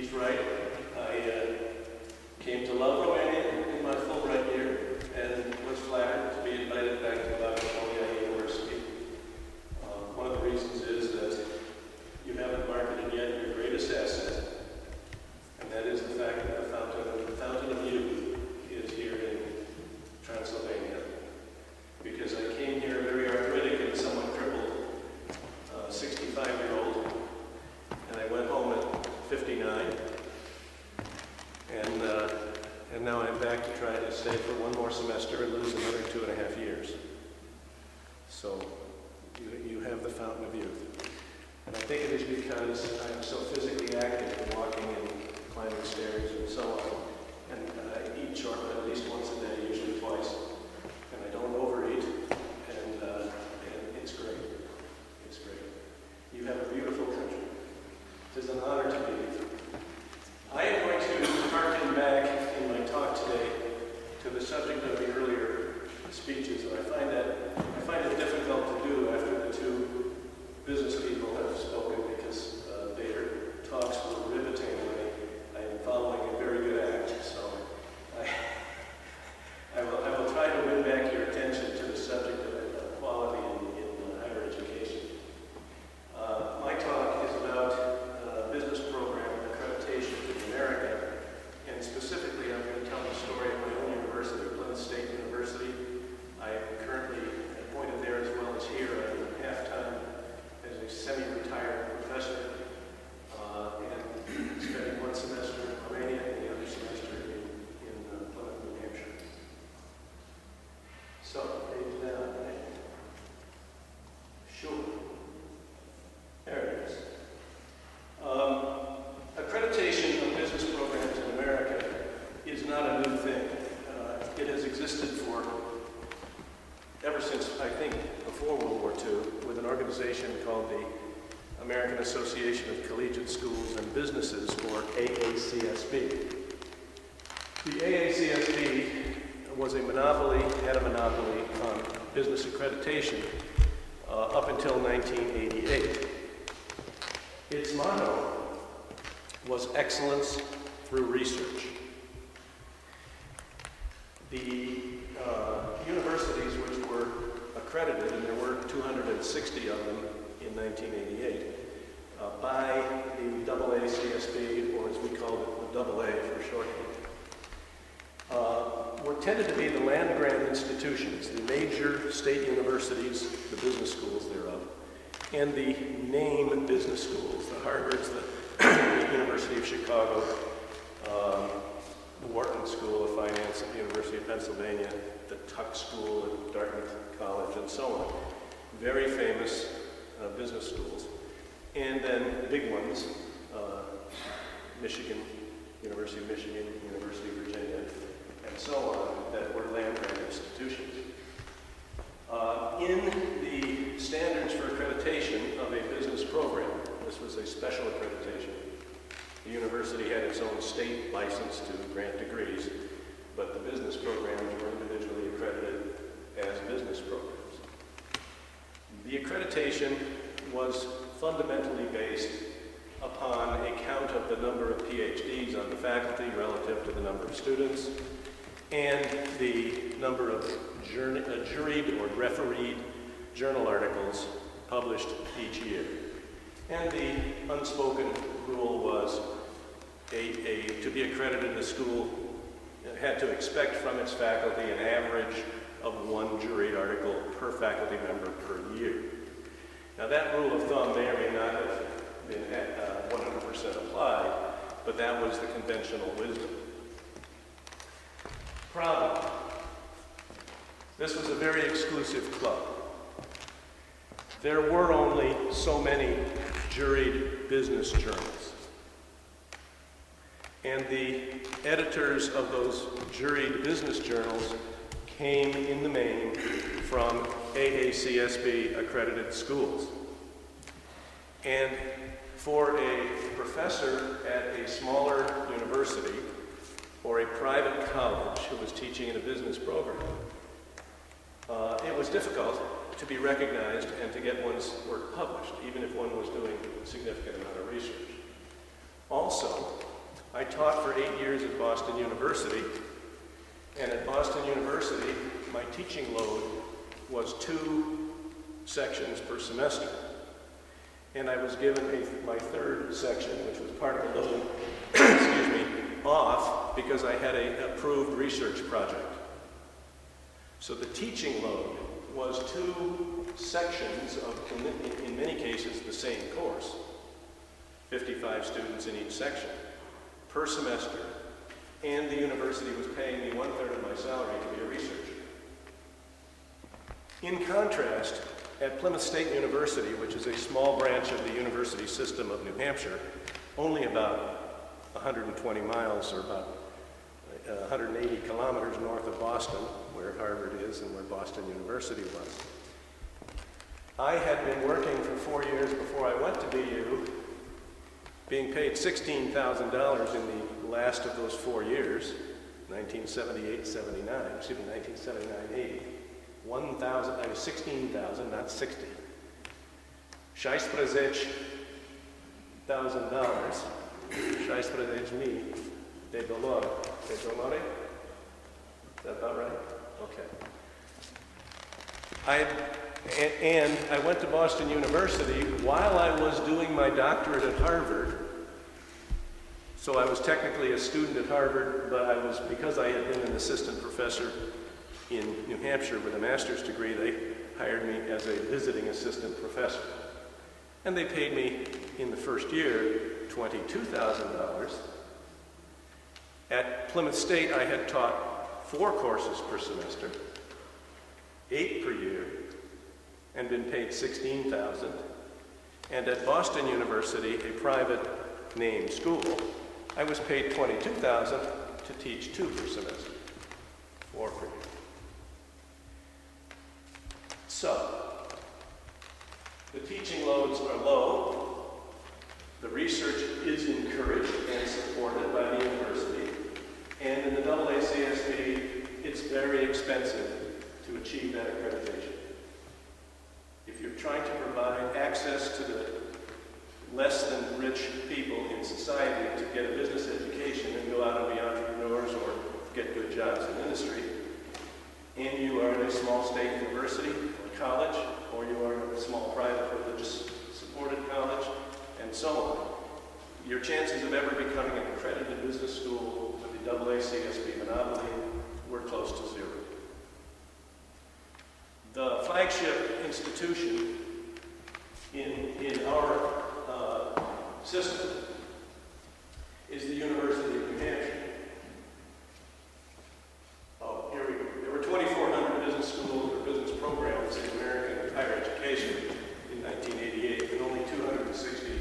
He's right. I came to love Romania in my Fulbright year and was flattered to be invited back to Babeş-Bolyai University. One of the reasons is that you haven't marketed yet your greatest asset, and that is the fact that the fountain of youth is here in Transylvania. Because I came here very arthritic and somewhat crippled, 65-year-old, and I went home at 59, and now I'm back to try to stay for one more semester and lose another 2.5 years. So you have the fountain of youth. And I think it is because I am so physically active, walking and climbing stairs and so on. And I eat chocolate at least once a day, usually twice. And I don't overeat, and it's great. It's great. You have a beautiful country. It is an honor to be here. I am going to harken back in my talk today to the subject of the earlier speeches, and I find it difficult to do after the two business people have spoken because their talks were riveting, and I am following a very good act. So I will try to win back your attention to the subject of quality in higher education. My talk is about business program accreditation in America, and specifically I'm going to tell the story of my own university, Plymouth State University. I am currently appointed there as well as here. I'm half-time as a semi-retired professor, and spending one semester in Romania and the other semester in Plymouth, New Hampshire. So, page down, right? Sure. There it is. Accreditation of business programs in America is not a new thing. It has existed ever since, I think, before World War II, with an organization called the American Association of Collegiate Schools and Businesses, or AACSB. The AACSB had a monopoly on business accreditation up until 1988. Its motto was excellence through research. The universities which were accredited, and there were 260 of them in 1988, by the AACSB, or as we called it, the AA for shorthand, were tended to be the land-grant institutions, the major state universities, the business schools thereof, and the name business schools, the Harvards, the University of Chicago, the Wharton School of Finance at the University of Pennsylvania, the Tuck School at Dartmouth College, and so on. Very famous business schools. And then the big ones, Michigan, University of Michigan, University of Virginia, and so on, that were land-grant institutions. In the standards for accreditation of a business program, this was a special accreditation. The university had its own state license to grant degrees, but the business programs were individually accredited as business programs. The accreditation was fundamentally based upon a count of the number of PhDs on the faculty relative to the number of students, and the number of juried or refereed journal articles published each year. And the unspoken rule was to be accredited, a school had to expect from its faculty an average of one juried article per faculty member per year. Now that rule of thumb may or may not have been 100% applied, but that was the conventional wisdom. Problem. This was a very exclusive club. There were only so many juried business journals. And the editors of those juried business journals came in the main from AACSB accredited schools. And for a professor at a smaller university or a private college who was teaching in a business program, it was difficult to be recognized and to get one's work published, even if one was doing a significant amount of research. Also, I taught for 8 years at Boston University, and at Boston University, my teaching load was 2 sections per semester. And I was given my 3rd section, which was part of the load, excuse me, off because I had an approved research project. So the teaching load was 2 sections of, in many cases, the same course. 55 students in each section per semester, and the university was paying me 1/3 of my salary to be a researcher. In contrast, at Plymouth State University, which is a small branch of the university system of New Hampshire, only about 120 miles or about 180 kilometers north of Boston, where Harvard is and where Boston University was. I had been working for 4 years before I went to BU, being paid $16,000 in the last of those 4 years, 1978-79, excuse me, 1979-80. I was 16,000, not 60. $16,000. $16,000 de dolore. De dolore? Is that about right? Okay. And I went to Boston University while I was doing my doctorate at Harvard. So I was technically a student at Harvard, but because I had been an assistant professor in New Hampshire with a master's degree, they hired me as a visiting assistant professor. And they paid me in the first year $22,000. At Plymouth State, I had taught 4 courses per semester, 8 per year, and been paid $16,000. And at Boston University, a private named school, I was paid $22,000 to teach 2 per semester, 4 per year. So, the teaching loads are low, the research is encouraged and supported by the university, and in the AACSB, it's very expensive to achieve that accreditation. If you're trying to provide access to the less than rich people in society to get a business education and go out and be entrepreneurs or get good jobs in industry, and you are in a small state university or college, or you are in a small private religious supported college, and so on, your chances of ever becoming an accredited business school with the AACSB monopoly were close to 0. The flagship institution in our system is the University of New Hampshire. Oh, here we go. There were 2,400 business schools or business programs in American higher education in 1988, and only 260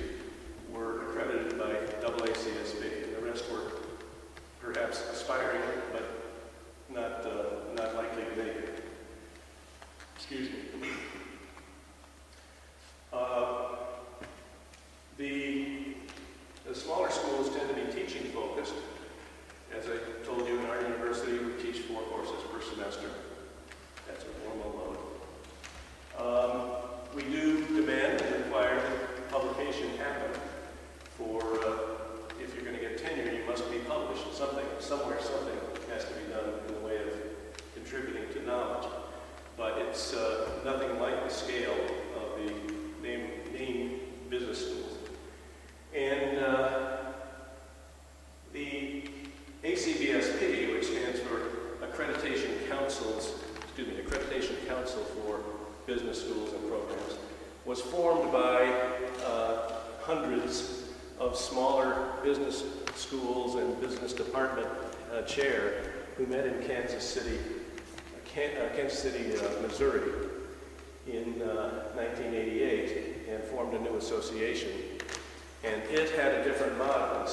were accredited by AACSB, and the rest were perhaps aspiring, but not likely to make it. Excuse me. The smaller schools tend to be teaching focused. As I told you, in our university, we teach 4 courses per semester. That's a normal load. We do demand and require that publication happen for, if you're going to get tenure, you must be published. Somewhere, something has to be done in the way of contributing to knowledge. But it's nothing like the scale of the named business schools. And the ACBSP, which stands for Accreditation Council for Business Schools and Programs, was formed by hundreds of smaller business schools and business department chair who met in Kansas City, Missouri in 1988 and formed a new association. And it had a different model.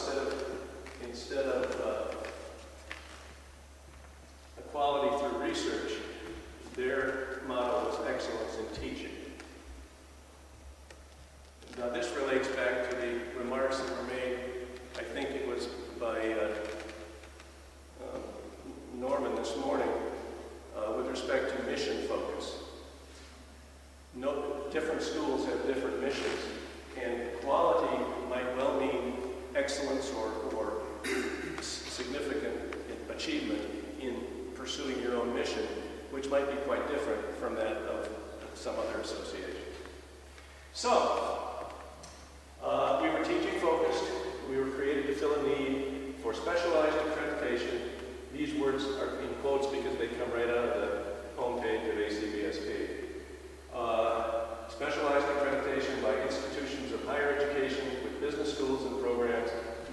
Instead of equality through research, their model was excellence in teaching. Now this relates back to the remarks that were made, I think it was by Norman this morning, with respect to mission focus. Different schools have different missions, and quality might well mean excellence or achievement in pursuing your own mission, which might be quite different from that of some other association. So, we were teaching focused. We were created to fill a need for specialized accreditation. These words are in quotes because they come right out of the homepage of ACBSP. Specialized accreditation by institutions of higher education with business schools and programs.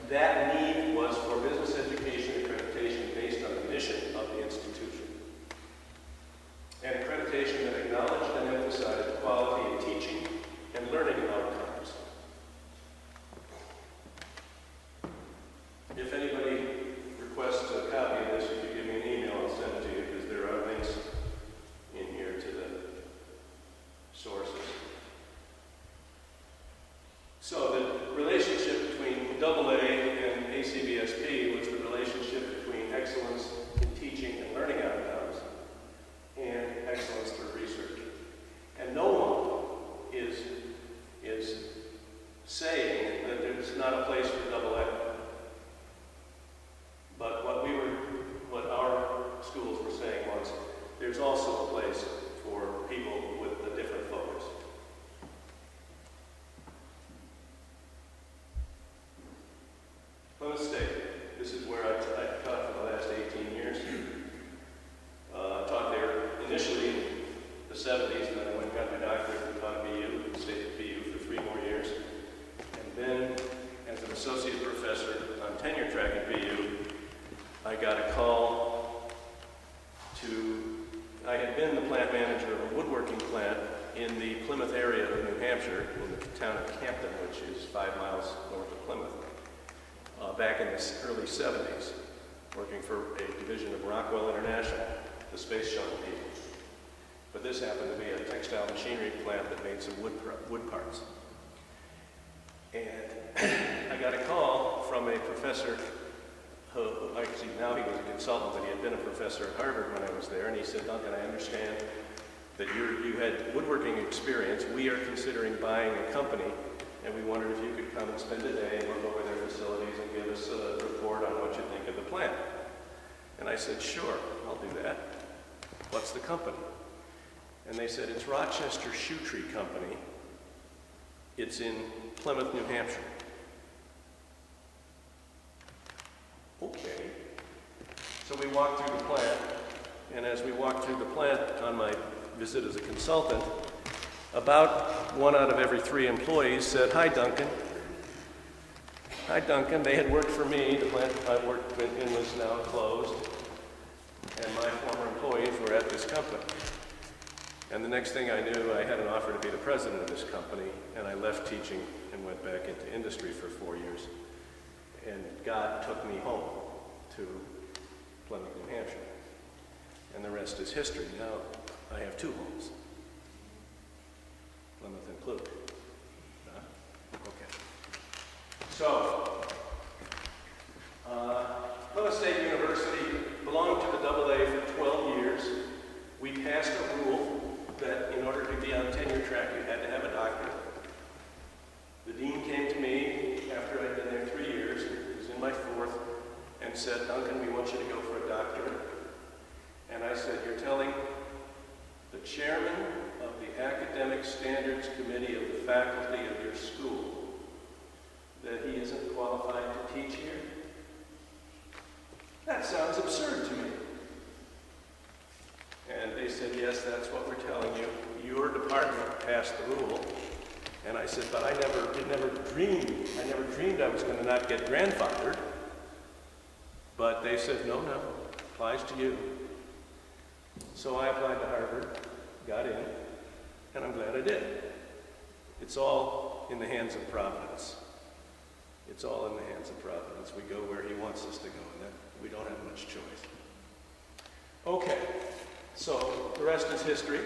That need was for business education accreditation based on the mission of the institution. And accreditation that acknowledged and emphasized quality in teaching and learning outcomes. If anybody requests a copy of this, you can give me an email, I'll send it to you, because there are links in here to the sources. So the relationship between AA and ACBSP was the relationship between excellence in teaching and learning outcomes and excellence through research. And no one is saying that there's not a place for AA. But what our schools were saying was, there's also a place for people with a different focus. Plymouth State, this is where I taught for the last 18 years. I taught there initially in the 70s, and then I went and got my doctorate and taught at BU, stayed at BU for 3 more years. And then, as an associate professor on tenure track at BU, I got a call I had been the plant manager of a woodworking plant in the Plymouth area of New Hampshire, in the town of Campton, which is 5 miles north of Plymouth, back in the early 70s, working for a division of Rockwell International, the space shuttle people. But this happened to be a textile machinery plant that made some wood parts. And I got a call from a professor who, actually now he was a consultant, but he had been a professor at Harvard when I was there, and he said, Duncan, I understand that you had woodworking experience. We are considering buying a company, and we wondered if you could come and spend a day and look over their facilities and give us a report on what you think of the plant. And I said, sure, I'll do that. What's the company? And they said, it's Rochester Shoe Tree Company. It's in Plymouth, New Hampshire. Okay. So we walked through the plant, and as we walked through the plant on my visit as a consultant, about 1 out of every 3 employees said, hi, Duncan. Hi, Duncan. They had worked for me. The plant I worked in was now closed, and my former employees were at this company. And the next thing I knew, I had an offer to be the president of this company, and I left teaching and went back into industry for 4 years. And God took me home to Plymouth, New Hampshire. And the rest is history. Now I have 2 homes, Plymouth and Cluj. Okay. So, Plymouth State University belonged to the AA for 12 years. We passed a rule that in order to be on tenure track, you had to have a doctorate. The dean came to me after I'd been there 3 years, it was in my 4th, and said, Duncan, we want you to go for a doctorate. And I said, you're telling the chairman of the Academic Standards Committee of the faculty of your school that he isn't qualified to teach here? That sounds absurd to me. And they said, yes, that's what we're telling you. Your department passed the rule. And I said, but I never dreamed I was going to not get grandfathered. But they said, no, applies to you. So I applied to Harvard, got in, and I'm glad I did. It's all in the hands of Providence. It's all in the hands of Providence. We go where he wants us to go, and that we don't have much choice. Okay, so the rest is history.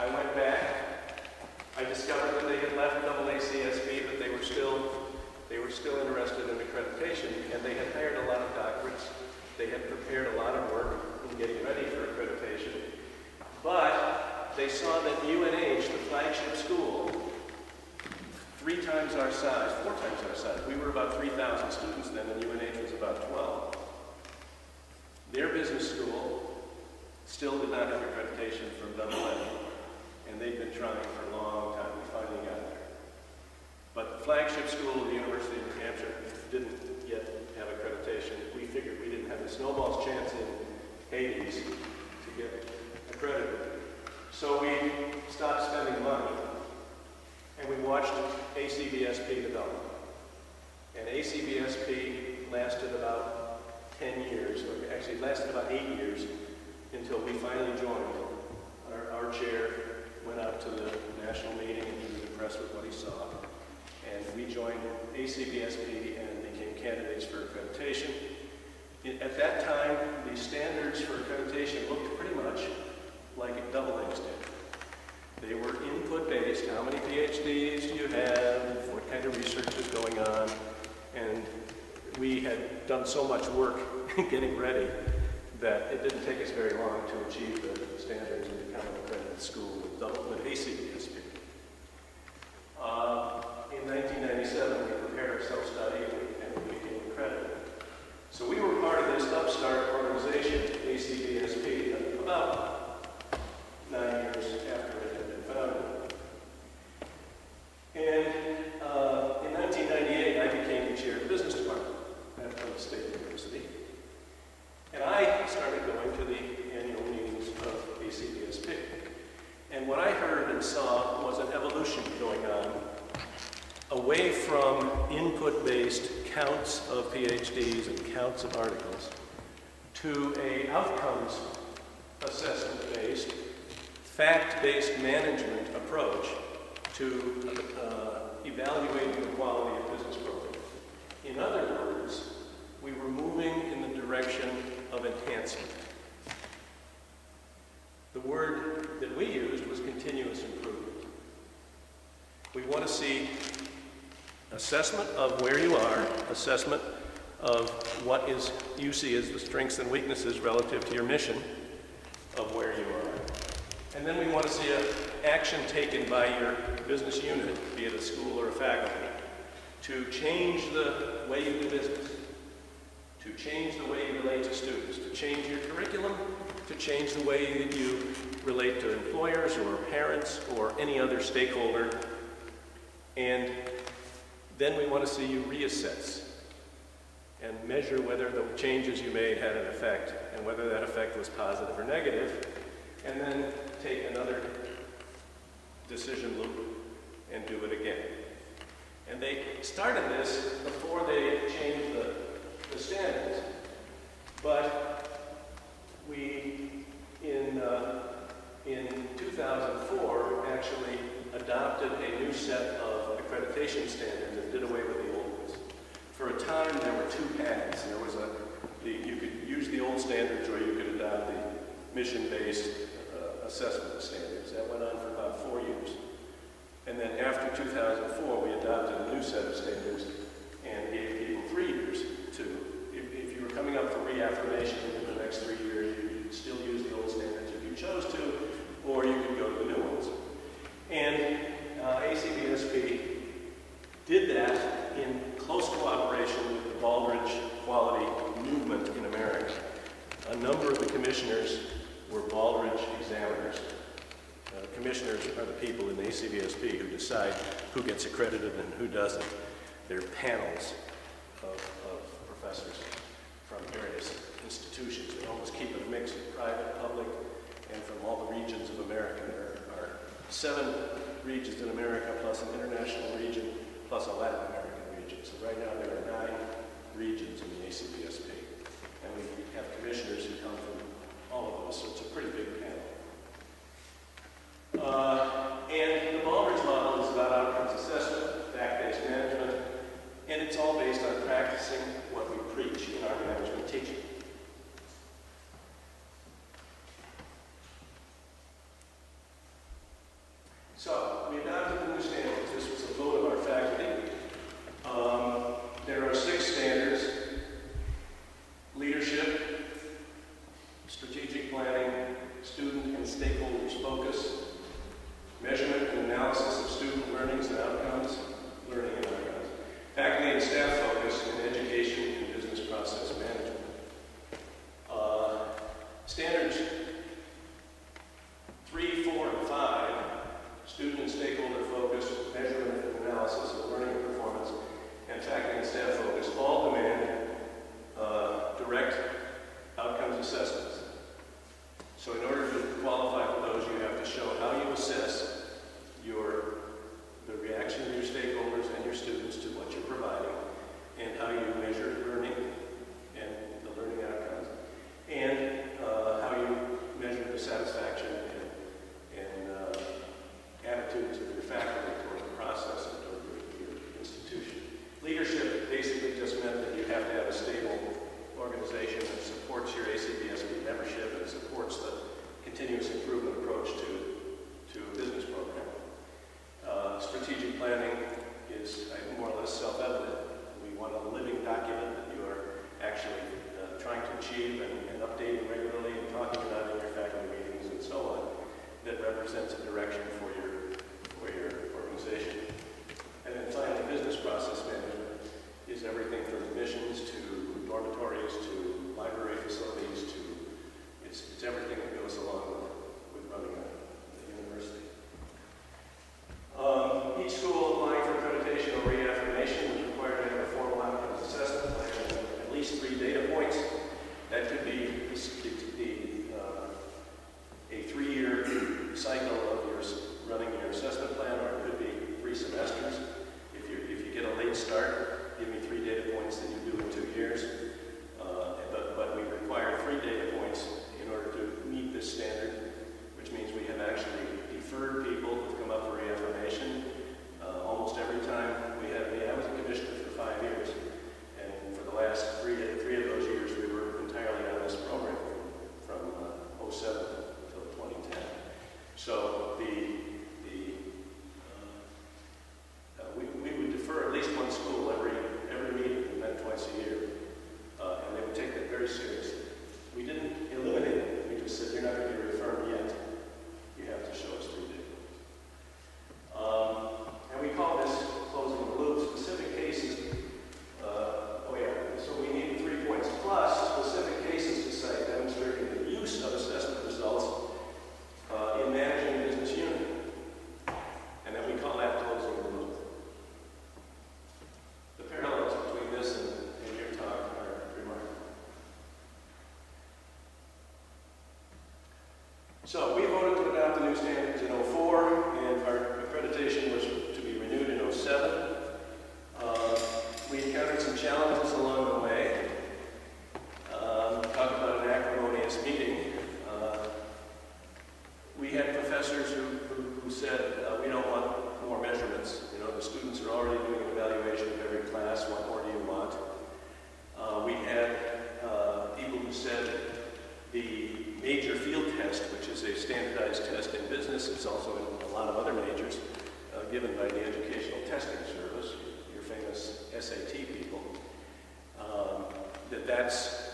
I went back. I discovered that they had left AACSB, but they were still interested in accreditation, and they had hired a lot of doctorates. They had prepared a lot of work in getting ready for accreditation. But they saw that UNH, the flagship school, 3 times our size, 4 times our size. We were about 3,000 students then, and UNH was about 12. snowball's chance in Hades to get accredited. So we stopped spending money, and we watched ACBSP develop. And ACBSP lasted about 10 years, or actually it lasted about 8 years, until we finally joined. Our chair went out to the national meeting and he was impressed with what he saw. And we joined ACBSP and became candidates for accreditation. At that time, the standards for accreditation looked pretty much like a double A standard. They were input-based. How many PhDs do you have? What kind of research is going on? And we had done so much work getting ready that it didn't take us very long to achieve the standards and become an accredited school with ACBSP. In 1997, we prepared our self-study and we became accredited. So we were part of this upstart organization, ACBSP, about 9 years after it had been founded. And in 1998, I became the chair of the business department at Plymouth State University. And I started going to the annual meetings of ACBSP. And what I heard and saw was an evolution going on away from input-based counts of PhDs and counts of articles to a outcomes assessment-based, fact-based management approach to evaluating the quality of business programs. In other words, we were moving in the direction of enhancement. The word that we used was continuous improvement. We want to see assessment of where you are, assessment of what you see as the strengths and weaknesses relative to your mission of where you are. And then we want to see an action taken by your business unit, be it a school or a faculty, to change the way you do business, to change the way you relate to students, to change your curriculum, to change the way that you relate to employers or parents or any other stakeholder. And then we want to see you reassess and measure whether the changes you made had an effect and whether that effect was positive or negative, and then take another decision loop and do it again. And they started this before they changed the standards. But we, in 2004, actually adopted a new set of accreditation standards and did away with the old ones. For a time, there were two paths. There was you could use the old standards or you could adopt the mission-based assessment standards. That went on for about 4 years. And then after 2004, we adopted a new set of standards and gave people 3 years to, if you were coming up for reaffirmation in the next 3 years, you could still use the old standards if you chose to, or you could go to the new ones. And ACBSP did that in close cooperation with the Baldrige Quality Movement in America. A number of the commissioners were Baldrige examiners. Commissioners are the people in the ACBSP who decide who gets accredited and who doesn't. They're panels of professors from various institutions. They always keep a mix of private, public, and from all the regions of America. There are 7 regions in America, plus an international region, plus a Latin American region. So right now there are 9 regions in the ACBSP. And we have commissioners who come from all of those, so it's a pretty big panel. And the Baldrige model is about outcomes assessment, fact-based management, and it's all based on practicing what we preach in our management teaching. So, we adopted the new standards. This was a vote of our faculty. There are 6 standards. sheet and updating regularly and talking about it in your faculty meetings and so on, that represents a direction for your organization. And then finally, business process management is everything from admissions to dormitories to library facilities to, it's everything that goes along with running a university. Each school applying for accreditation or reaffirmation is required to have a formal outcomes assessment plan and at least 3 data points. That could be a 3-year cycle of your running your assessment plan, or it could be 3 semesters. If you get a late start, give me 3 data points that you do in 2 years. But we require 3 data points in order to meet this standard, which means we have actually deferred people who've come up for reaffirmation. Almost every time we had me, I was a commissioner for 5 years, and for the last 3 of those years, we were entirely on this program from 07 until 2010. So we would defer at least 1 school every meeting. We met twice a year, and they would take that very seriously. We didn't eliminate it. We just said, you're not going to be reaffirmed yet. You have to show us 3 data. And we call this closing the loop. Specific cases, so we need 3 points plus specific cases to cite demonstrating the use of assessment results in managing a business unit. And then we call that closing the loop. The parallels between this and your talk are remarkable. So we voted to adopt the new standards in 04, and our accreditation was to be renewed in 07. We encountered some challenges along the way. Talk about an acrimonious meeting. We had professors who said, we don't want more measurements. You know, the students are already doing an evaluation of every class. What more do you want? We had people who said the major field test, which is a standardized test in business, it's also in a lot of other majors, given by the Educational Testing Service, your famous SAT people, that's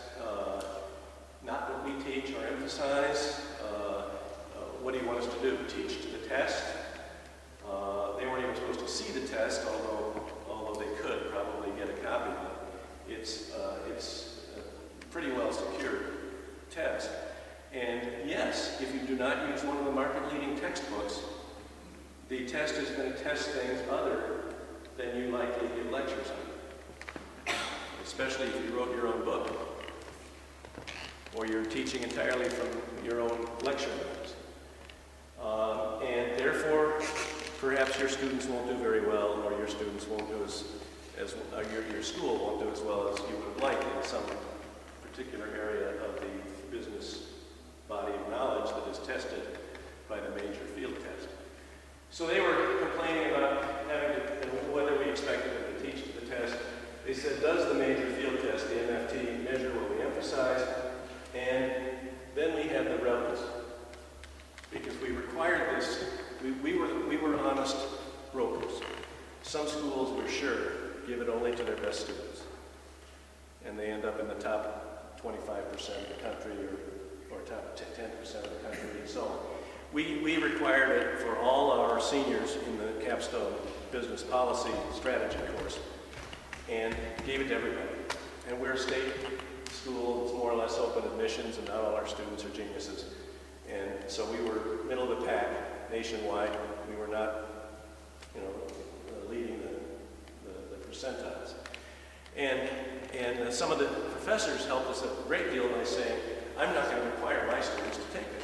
not what we teach or emphasize. What do you want us to do? Teach to the test? They weren't even supposed to see the test, although they could probably get a copy of it. It's a pretty well secured test. And yes, if you do not use one of the market-leading textbooks, the test is going to test things other than you likely give lectures on, especially if you wrote your own book, or you're teaching entirely from your own lecture notes. And therefore, perhaps your students won't do very well, or your students won't do your school won't do as well as you would have liked in some particular area of the business body of knowledge that is tested by the major field test. So they were complaining about having to, whether we expected them to teach the test. They said, does the major field test, the MFT, measure what we emphasize? And then we had the rebels, because we required this. We were honest brokers. Some schools were sure give it only to their best students, and they end up in the top 25% of the country, or top 10% of the country, and so on. We required it for all our seniors in the capstone business policy strategy course, and gave it to everybody. And we're a state school, it's more or less open admissions, and not all our students are geniuses. And so we were middle of the pack nationwide. We were not, leading the percentiles. And some of the professors helped us a great deal by saying, I'm not going to require my students to take it.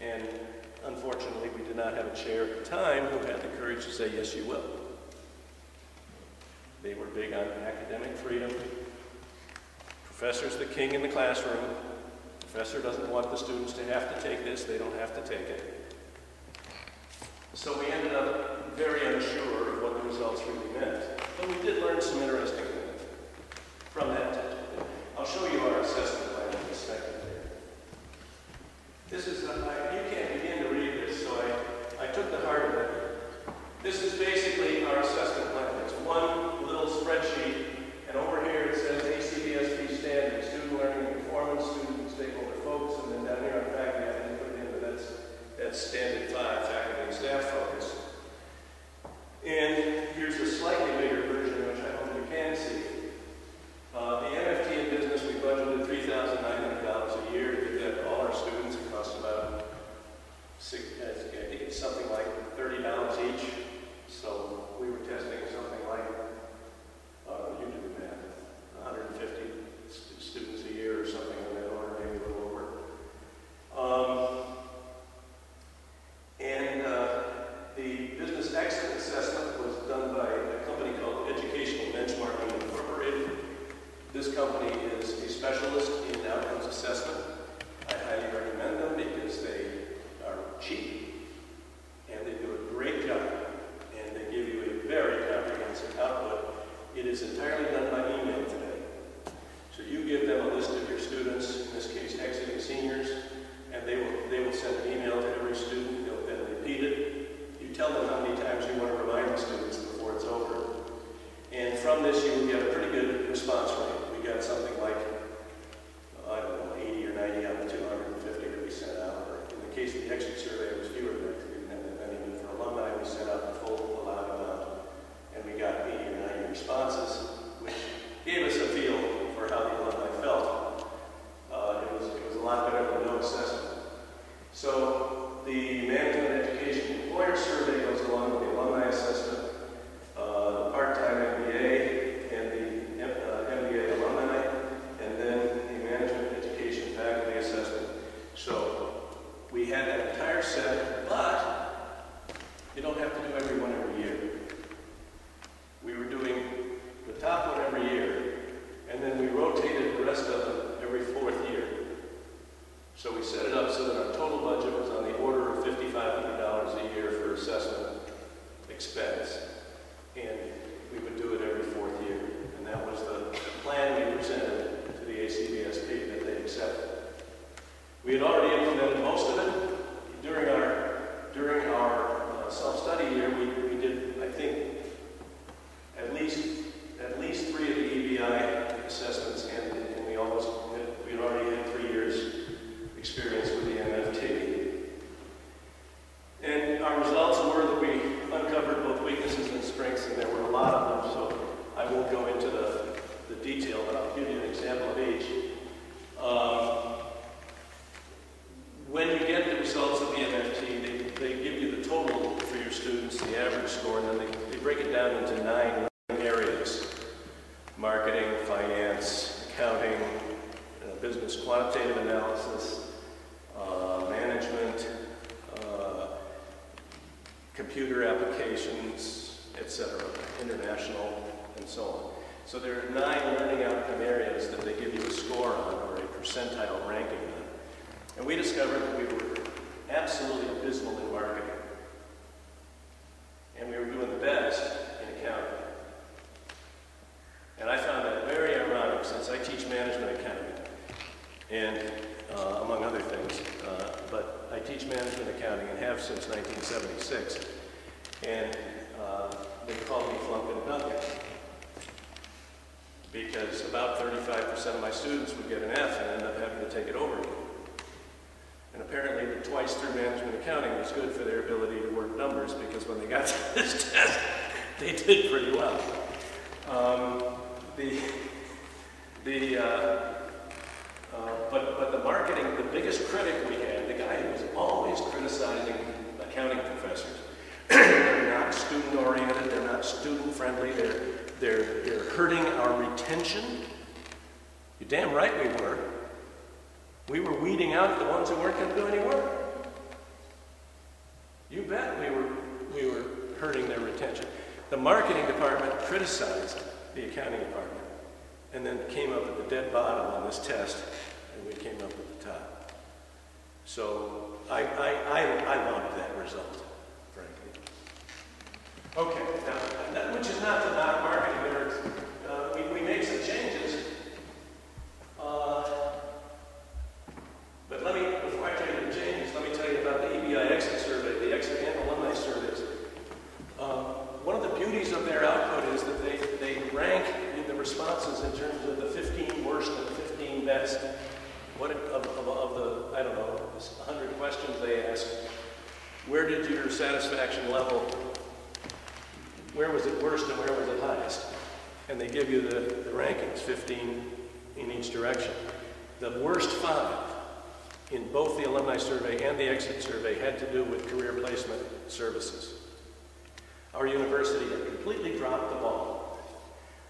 And unfortunately, we did not have a chair at the time who had the courage to say, yes, you will. They were big on academic freedom. Professor's the king in the classroom. Professor doesn't want the students to have to take this. They don't have to take it. So we ended up very unsure of what the results really meant. But we did learn some interesting things from that test. I'll show you our assessment plan in a second here. This is, you can't begin to read this, so I took the heart of it. This is basically our assessment plan. It's one little spreadsheet, and over here it says is entirely done by email today. So you give them a list of your students, in this case exiting seniors, and they will send an email to every student. They'll then repeat it. You tell them how many times you want to remind the students before it's over. And from this you will get a pretty good response rate. We got something like, I don't know, 80 or 90 out of 250 that we sent out. Or in the case of the exit survey, it was fewer than that. We didn't have that many. But for alumni, we sent out the full allowed amount. And we got 80 or 90 responses, which gave us a feel for how the alumni felt. It was a lot better than no assessment. So the Management Education Employer Survey goes along with the alumni assessment, the part-time MBA and the MBA alumni, and then the Management Education Faculty Assessment. So we had that entire set, but you don't have to do every one every year. We were doing the top one every year, and then we rotated the rest of them every 4th year. So we set it up so that our total budget was on the order of $5,500 a year for assessment expense. And we would do it every 4th year. And that was the plan we presented to the ACBSP that they accepted. We had already implemented most of it. During our self-study year, we did, I think, at least 3 of the EBI assessments, and we had already had 3 years experience with the MFT. And our results were that we uncovered both weaknesses and strengths, and there were a lot of them, so I won't go into the detail, but I'll give you an example of each. When you get the results of the MFT, they give you the total for your students, the average score, and then they break it down into 9 areas: marketing, finance, accounting, business quantitative analysis, management, computer applications, etc., international, and so on. So there are 9 learning outcome areas that they give you a score on, or a percentile ranking on. And we discovered that we were absolutely abysmal in marketing. And we were doing the best in accounting. And I found that very ironic, since I teach management accounting, and among other things, but I teach management accounting and have since 1976. And they called me Flunkin' Duncan, because about 35% of my students would get an F and end up having to take it over again. And apparently the twice through management accounting was good for their ability to work numbers, because when they got to this test, they did pretty well. But the marketing, the biggest critic we had, the guy who was always criticizing accounting professors. They're not student-oriented, they're not student-friendly, they're hurting our retention. You're damn right we were. We were weeding out the ones who weren't going to do any work. You bet we were hurting their retention. The marketing department criticized the accounting department, and then came up at the dead bottom on this test, and we came up at the top. So I loved that result, frankly. Okay, now, which is not to knock marketing. We made some changes. But before I tell you the changes, let me tell you about the EBI exit survey, the exit and alumni surveys. One of the beauties of their output is that they rank the responses in terms of the 15 worst and 15 best. Of the, I don't know, 100 questions they asked, where did your satisfaction level, where was it worst and where was it highest? And they give you the rankings, 15 in each direction. The worst 5 in both the alumni survey and the exit survey had to do with career placement services. Our university had completely dropped the ball.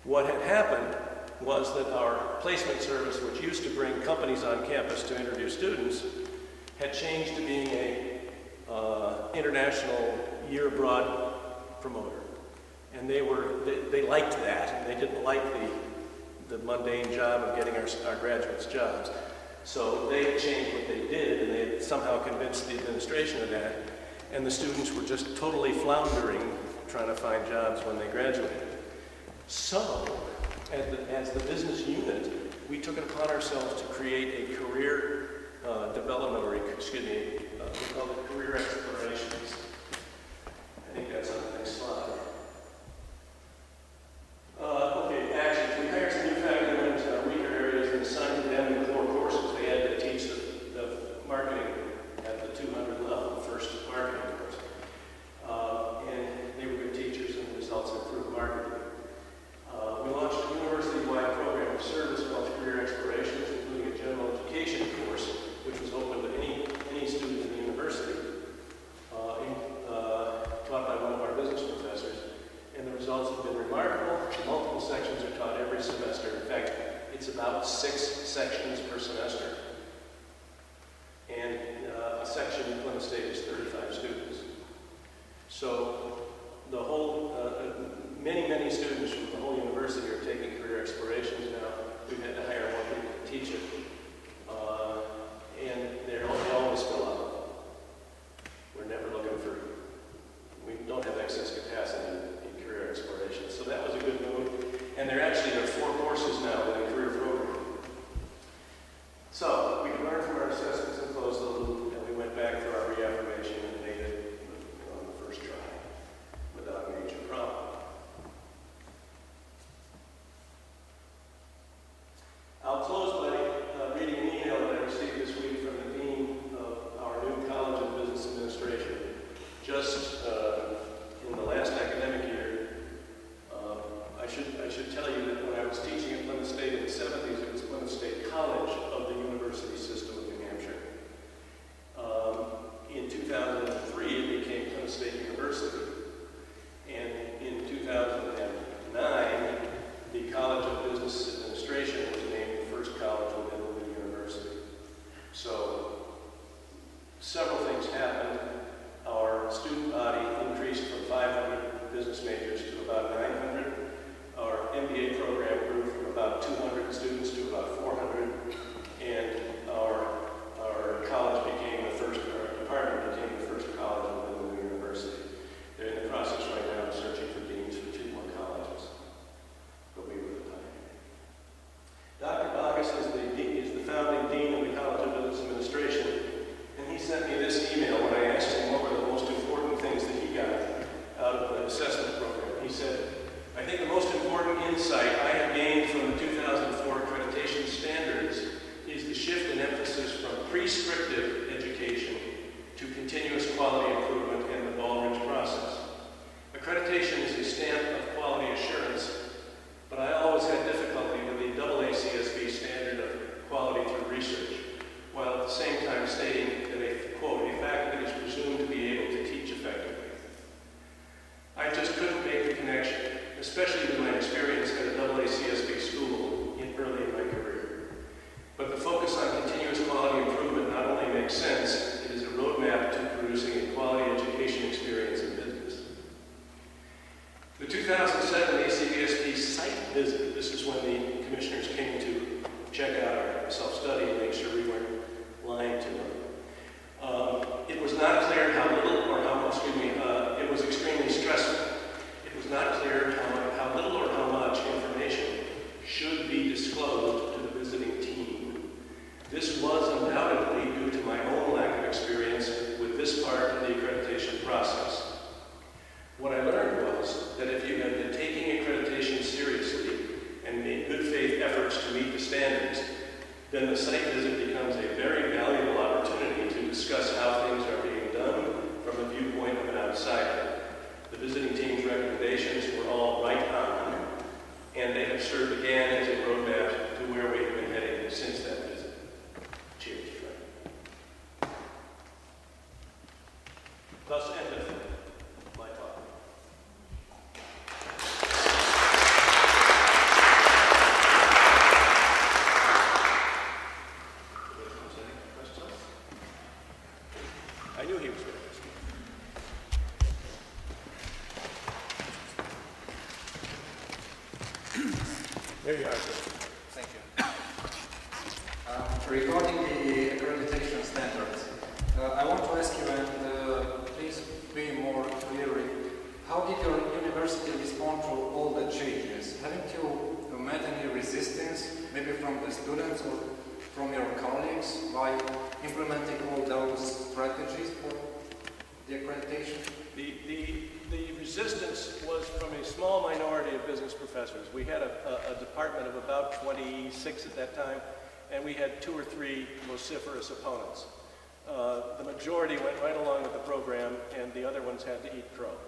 What had happened was that our placement service, which used to bring companies on campus to interview students, had changed to being a international year abroad promoter. And they liked that, and they didn't like the mundane job of getting our graduates jobs. So they had changed what they did, and they had somehow convinced the administration of that, and the students were just totally floundering trying to find jobs when they graduated. So, as the business unit, we took it upon ourselves to create a career development, or excuse me, we call it career explorations. I think that's on the next slide. Okay, actions. We hired some new faculty members in our weaker areas and assigned them the core courses. They had to teach the marketing at the 200 level, first marketing course. And they were good teachers, and the results improved marketing. We launched a university-wide program of service called Career Explorations, including a general education course, which was open to any student in the university, taught by one of our business professors. And the results have been remarkable. Multiple sections are taught every semester. In fact, it's about 6 sections per semester. And a section in Plymouth State is 35 students. So the whole, many students from the whole university are taking career explorations now. We've had to hire more people to teach it. And they always fill out. We're never looking for, we don't have excess capacity in career exploration. So that was a good move. And there are 4 courses now in the career program. So we learned from our assessments and closed the loop, and we went back for our reaffirmation and made it on the first try without a major problem. I'll close by reading an email that I received this week from the Dean of our new College of Business Administration. Just in the last academic year, I should tell you that when I was teaching at Plymouth State in the 70s, it was Plymouth State College of the University System of New Hampshire. In 2003, it became Plymouth State University. And in 2009, the College of Business Administration was named the first college within the university. So, several things happened. Our student body increased from 500 business majors to about 900. Our MBA program grew from about 200 students to about 400. And our college became the first, our department became the first college within the university. They're in the process right now of searching for deans for 2 more colleges. But we were the pioneer. Dr. Babeş is the founding dean of the College of Business Administration, and he sent me this email when I asked him what were the most important things that he got out of the assessment program. He said, I think the most important insight I have gained from the 2004 accreditation standards is the shift in emphasis from prescriptive education to continuous quality improvement and the Baldrige process. Accreditation is a stamp of quality assurance, but I always had difficulty with the AACSB standard of quality through research, while at the same time stating that a, quote, a faculty is presumed to be able to teach effectively. I just couldn't make the connection, especially with my experience at a AACSB school early in my career. But the focus on continuous quality improvement not only makes sense, it is a roadmap to producing a quality education experience in business. The 2007 ACBSP site visit, this is when the commissioners came to check out our self-study and make sure we weren't lying to them. It was not clear how little or how much, it was extremely stressful. It was not clear how little or how much information should be disclosed to the visiting team. This was undoubtedly due to my own lack of experience with this part of the accreditation process. What I learned was that if you have been taking accreditation seriously and made good faith efforts to meet the standards, then the site visit becomes a very valuable opportunity to discuss how things are being done from the viewpoint of an outsider. The visiting team's recommendations were all right on, and they have served again as a roadmap to where we have been heading since that visit. Cheers, friend. Thus endeth my talk. I knew he was going to ask me. There you are, sir. Thank you. Regarding the accreditation standards, I want to ask you, and please be more clear, how did your university respond to all the changes? Haven't you met any resistance, maybe from the students or from your colleagues, by implementing all those strategies for the accreditation? The resistance was from a small minority of business professors. We had a department of about 26 at that time, and we had 2 or 3 vociferous opponents. The majority went right along with the program, and the other ones had to eat crow.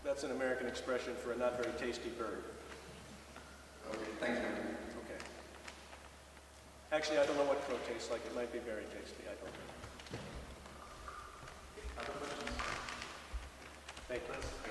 That's an American expression for a not very tasty bird. Okay, thank you. Okay. Actually, I don't know what crow tastes like. It might be very tasty. I don't know. Other questions? Thank you.